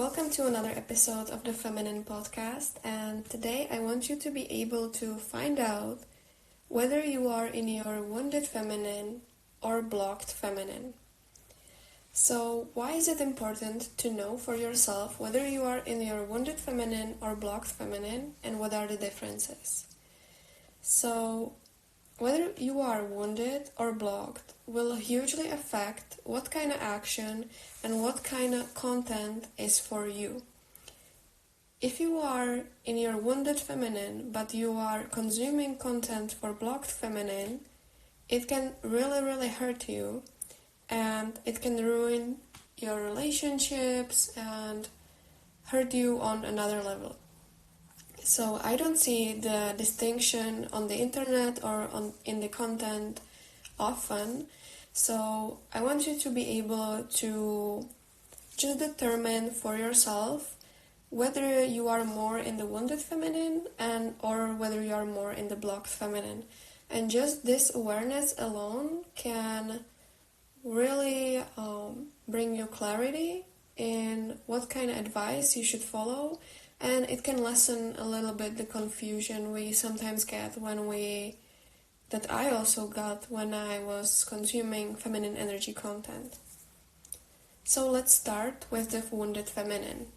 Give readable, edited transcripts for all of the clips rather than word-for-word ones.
Welcome to another episode of the Feminine Podcast, and today I want you to be able to find out whether you are in your wounded feminine or blocked feminine. So, why is it important to know for yourself whether you are in your wounded feminine or blocked feminine, and what are the differences? So, whether you are wounded or blocked will hugely affect what kind of action and what kind of content is for you. If you are in your wounded feminine but you are consuming content for blocked feminine, it can really hurt you, and it can ruin your relationships and hurt you on another level. So I don't see the distinction on the internet or in the content often. So I want you to be able to just determine for yourself whether you are more in the wounded feminine or whether you are more in the blocked feminine. And just this awareness alone can really bring you clarity in what kind of advice you should follow. And it can lessen a little bit the confusion we sometimes get that I also got when I was consuming feminine energy content. So let's start with the wounded feminine.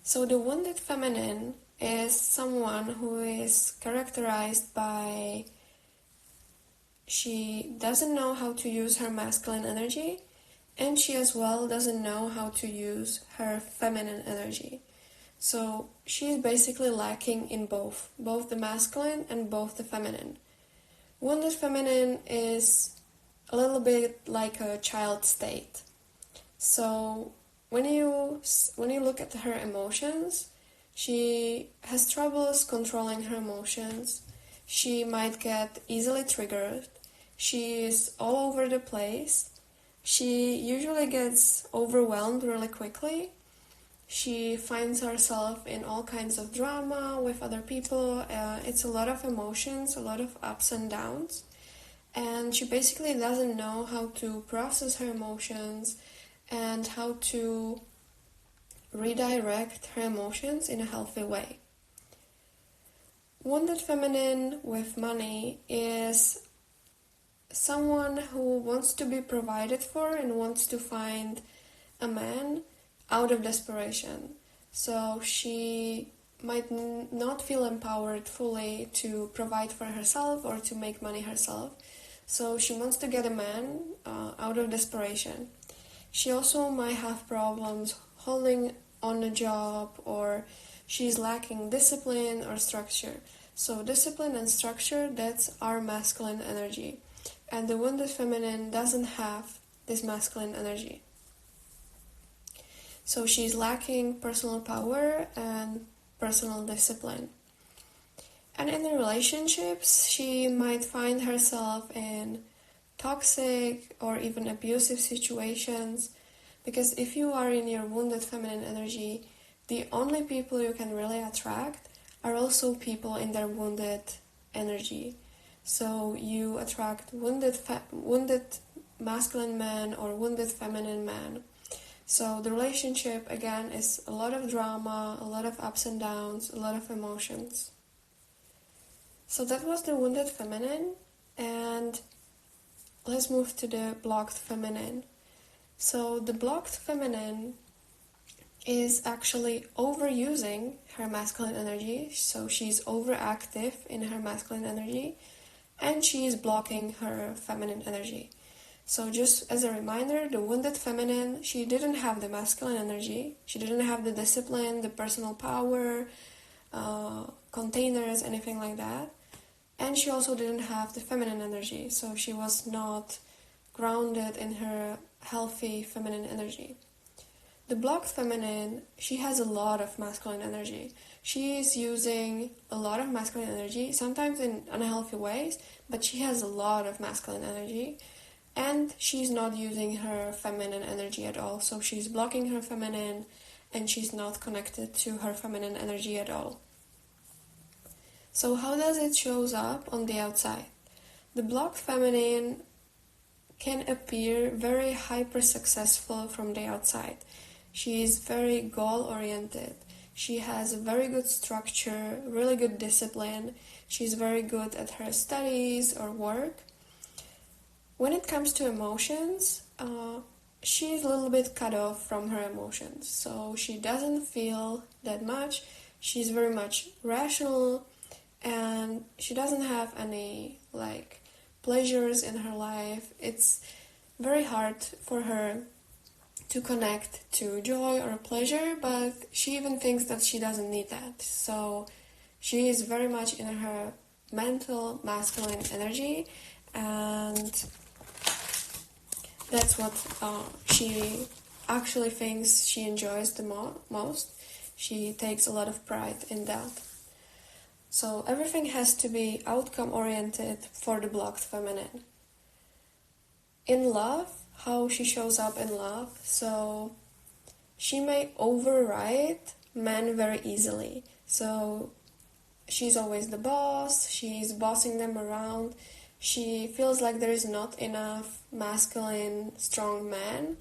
So the wounded feminine is someone who is characterized by she doesn't know how to use her masculine energy, and she as well doesn't know how to use her feminine energy. So she is basically lacking in both the masculine and both the feminine. Wounded feminine is a little bit like a child state. So when you look at her emotions, she has troubles controlling her emotions. She might get easily triggered. She is all over the place. She usually gets overwhelmed really quickly. She finds herself in all kinds of drama with other people. It's a lot of emotions, a lot of ups and downs. And she basically doesn't know how to process her emotions and how to redirect her emotions in a healthy way. Wounded feminine with money is someone who wants to be provided for and wants to find a man out of desperation. So she might not feel empowered fully to provide for herself or to make money herself. So she wants to get a man out of desperation. She also might have problems holding on a job, or she's lacking discipline or structure. So discipline and structure, that's our masculine energy. And the wounded feminine doesn't have this masculine energy. So she's lacking personal power and personal discipline. And in the relationships, she might find herself in toxic or even abusive situations, because if you are in your wounded feminine energy, the only people you can really attract are also people in their wounded energy. So you attract wounded masculine man or wounded feminine man. So the relationship, again, is a lot of drama, a lot of ups and downs, a lot of emotions. So that was the wounded feminine, and let's move to the blocked feminine. So the blocked feminine is actually overusing her masculine energy, so she's overactive in her masculine energy, and she is blocking her feminine energy. So just as a reminder, the wounded feminine, she didn't have the masculine energy, she didn't have the discipline, the personal power, containers, anything like that. And she also didn't have the feminine energy, so she was not grounded in her healthy feminine energy. The blocked feminine, she has a lot of masculine energy. She is using a lot of masculine energy, sometimes in unhealthy ways, but she has a lot of masculine energy. And she's not using her feminine energy at all. So she's blocking her feminine, and she's not connected to her feminine energy at all. So how does it shows up on the outside? The blocked feminine can appear very hyper successful from the outside. She is very goal-oriented. She has a very good structure, really good discipline. She's very good at her studies or work. When it comes to emotions, she's a little bit cut off from her emotions. So she doesn't feel that much. She's very much rational, and she doesn't have any pleasures in her life. It's very hard for her to connect to joy or pleasure, but she even thinks that she doesn't need that. So she is very much in her mental masculine energy, and that's what she actually thinks she enjoys the most. She takes a lot of pride in that. So everything has to be outcome oriented for the blocked feminine. In love, how she shows up in love, so she may override men very easily. So she's always the boss, she's bossing them around. She feels like there is not enough masculine, strong men,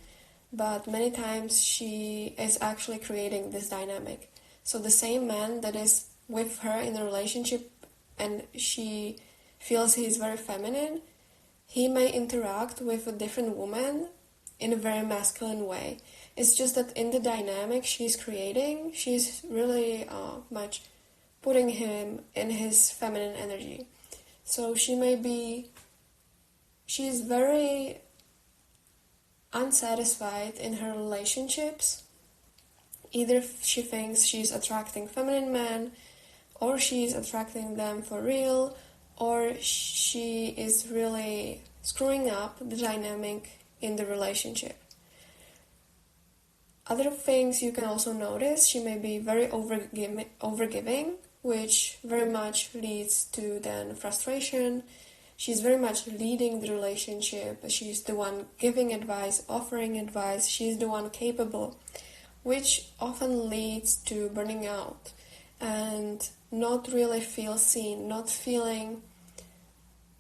but many times she is actually creating this dynamic. So the same man that is with her in a relationship and she feels he's very feminine, he may interact with a different woman in a very masculine way. It's just that in the dynamic she's creating, she's really much putting him in his feminine energy. So she's very unsatisfied in her relationships. Either she thinks she's attracting feminine men, or she's attracting them for real, or she is really screwing up the dynamic in the relationship. Other things you can also notice, she may be very overgiving, which very much leads to then frustration. She's very much leading the relationship. She's the one giving advice, offering advice. She's the one capable, which often leads to burning out and not really feel seen, not feeling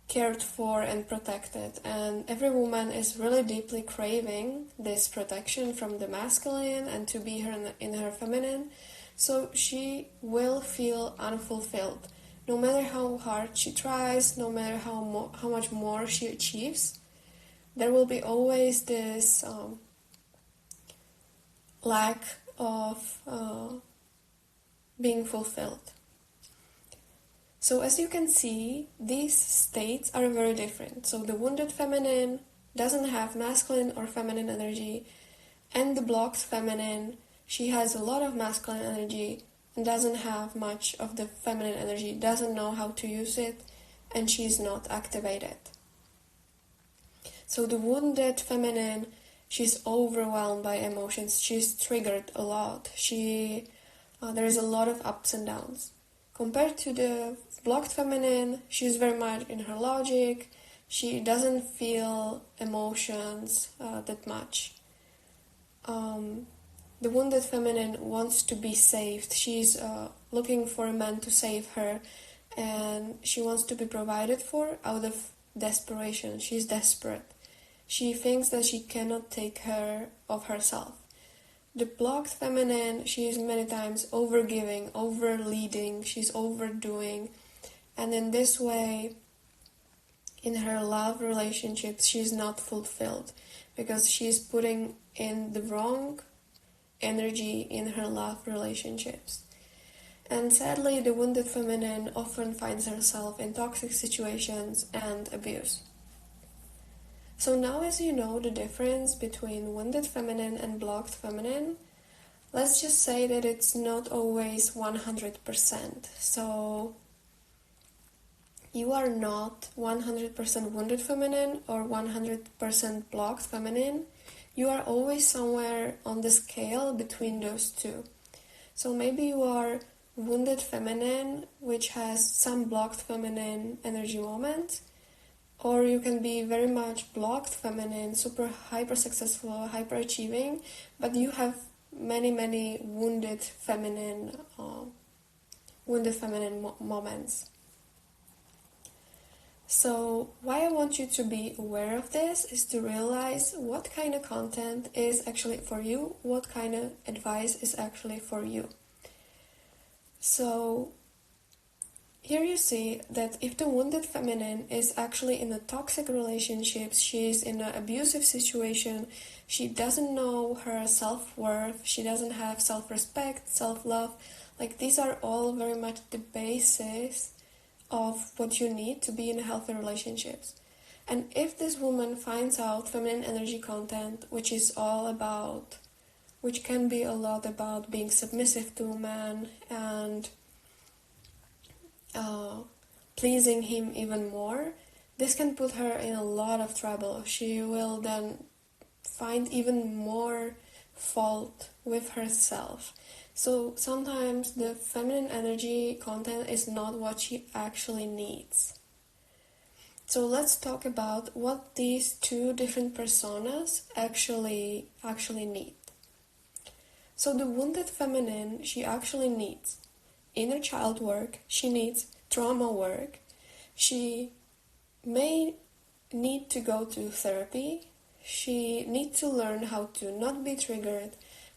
cared for and protected. And every woman is really deeply craving this protection from the masculine and to be her in her feminine. So she will feel unfulfilled. No matter how hard she tries, no matter how much more she achieves, there will be always this lack of being fulfilled. So as you can see, these states are very different. So the wounded feminine doesn't have masculine or feminine energy, and the blocked feminine, she has a lot of masculine energy and doesn't have much of the feminine energy, doesn't know how to use it, and she's not activated. So the wounded feminine, she's overwhelmed by emotions, she's triggered a lot, there is a lot of ups and downs. Compared to the blocked feminine, she's very much in her logic, she doesn't feel emotions that much. The wounded feminine wants to be saved. She's looking for a man to save her, and she wants to be provided for out of desperation. She's desperate. She thinks that she cannot take care of herself. The blocked feminine, she is many times overgiving, overleading, she's overdoing, and in this way, in her love relationships, she's not fulfilled because she's putting in the wrong energy in her love relationships. And sadly, the wounded feminine often finds herself in toxic situations and abuse. So now as you know the difference between wounded feminine and blocked feminine, let's just say that it's not always 100%. So you are not 100% wounded feminine or 100% blocked feminine. You are always somewhere on the scale between those two. So maybe you are wounded feminine, which has some blocked feminine energy moments, or you can be very much blocked feminine, super hyper successful, hyper achieving, but you have many wounded feminine moments. So why I want you to be aware of this is to realize what kind of content is actually for you, what kind of advice is actually for you. So here you see that if the wounded feminine is actually in a toxic relationship, she's in an abusive situation, she doesn't know her self-worth, she doesn't have self-respect, self-love, like these are all very much the basis of what you need to be in healthy relationships. And if this woman finds out feminine energy content, which can be a lot about being submissive to a man and pleasing him even more, this can put her in a lot of trouble. She will then find even more fault with herself. So sometimes the feminine energy content is not what she actually needs. So let's talk about what these two different personas actually need. So the wounded feminine, she actually needs inner child work, she needs trauma work, she may need to go to therapy, she needs to learn how to not be triggered,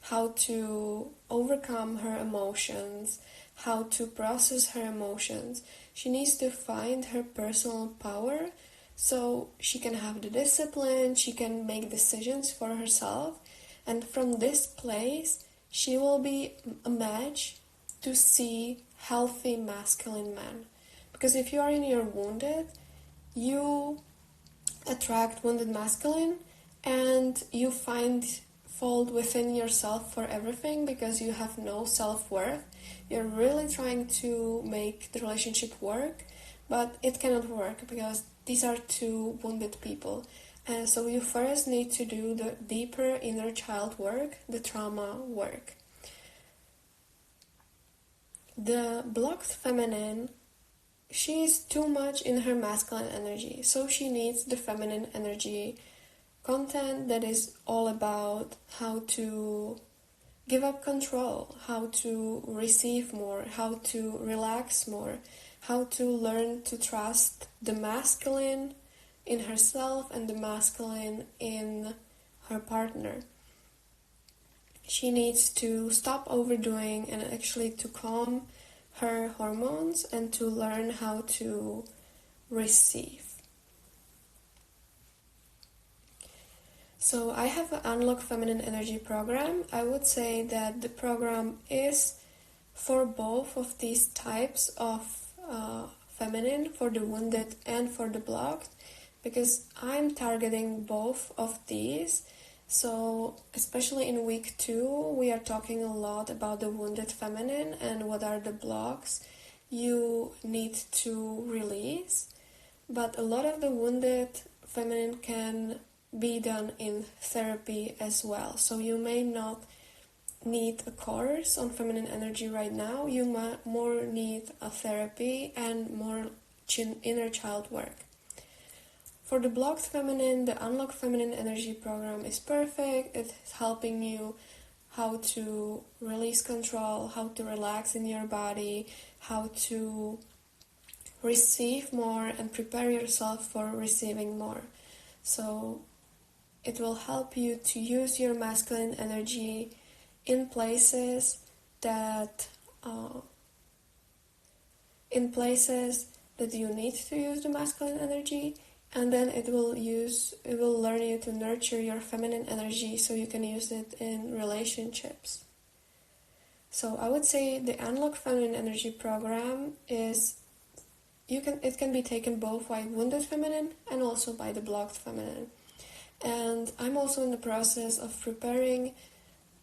how to overcome her emotions, how to process her emotions. She needs to find her personal power so she can have the discipline, she can make decisions for herself, and from this place she will be a match to see healthy masculine men. Because if you are in your wounded, you attract wounded masculine and you find fault within yourself for everything because you have no self-worth. You're really trying to make the relationship work, but it cannot work because these are two wounded people. And so you first need to do the deeper inner child work, the trauma work. The blocked feminine, she is too much in her masculine energy, so she needs the feminine energy content that is all about how to give up control, how to receive more, how to relax more, how to learn to trust the masculine in herself and the masculine in her partner. She needs to stop overdoing and actually to calm her hormones and to learn how to receive. So I have an Unlock Feminine Energy program. I would say that the program is for both of these types of feminine, for the wounded and for the blocked, because I'm targeting both of these. So especially in week 2, we are talking a lot about the wounded feminine and what are the blocks you need to release. But a lot of the wounded feminine can be done in therapy as well. So you may not need a course on feminine energy right now. You might more need a therapy and more inner child work. For the blocked feminine, the Unlock Feminine Energy program is perfect. It's helping you how to release control, how to relax in your body, how to receive more and prepare yourself for receiving more. So it will help you to use your masculine energy in places that you need to use the masculine energy, and then it will learn you to nurture your feminine energy so you can use it in relationships. So I would say the Unlock Feminine Energy program it can be taken both by wounded feminine and also by the blocked feminine. And I'm also in the process of preparing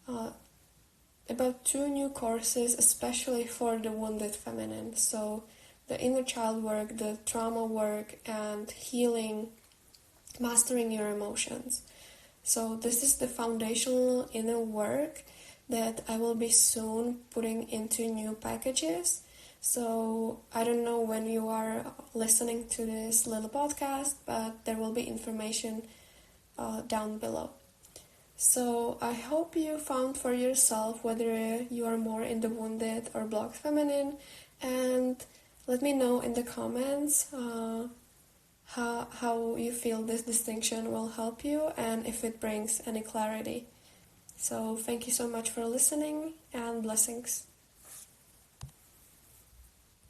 about 2 new courses, especially for the wounded feminine. So the inner child work, the trauma work, and healing, mastering your emotions. So this is the foundational inner work that I will be soon putting into new packages. So I don't know when you are listening to this little podcast, but there will be information down below. So I hope you found for yourself whether you are more in the wounded or blocked feminine, and let me know in the comments how you feel this distinction will help you and if it brings any clarity. So thank you so much for listening, and blessings.